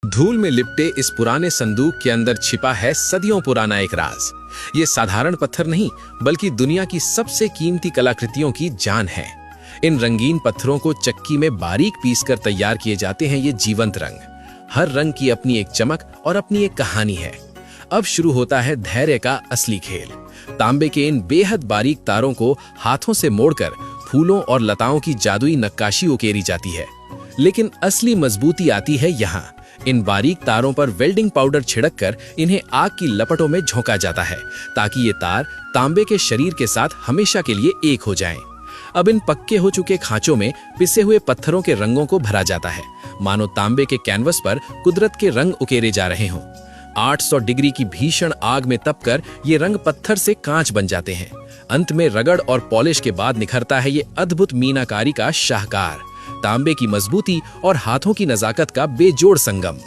धूल में लिपटे इस पुराने संदूक के अंदर छिपा है सदियों पुराना एक राज। ये साधारण पत्थर नहीं, बल्कि दुनिया की सबसे कीमती कलाकृतियों की जान है। इन रंगीन पत्थरों को चक्की में बारीक पीसकर तैयार किए जाते हैं ये जीवंत रंग। हर रंग की अपनी एक चमक और अपनी एक कहानी है। अब शुरू होता है धैर्य का असली खेल। तांबे के इन बेहद बारीक तारों को हाथों से मोड़कर फूलों और लताओं की जादुई नक्काशी उकेरी जाती है। लेकिन असली मजबूती आती है यहाँ। इन बारीक तारों पर वेल्डिंग पाउडर छिड़ककर इन्हें आग की लपटों में झोंका जाता है, ताकि ये तार तांबे के शरीर के साथ हमेशा के लिए एक हो जाएं। अब इन पक्के हो चुके खांचों में पिसे हुए पत्थरों के रंगों को भरा जाता है, मानो तांबे के कैनवस पर कुदरत के रंग उकेरे जा रहे हों। 800 डिग्री की भीषण आग में तपकर ये रंग पत्थर से कांच बन जाते हैं। अंत में रगड़ और पॉलिश के बाद निखरता है ये अद्भुत मीनाकारी का शाहकार, तांबे की मजबूती और हाथों की नजाकत का बेजोड़ संगम।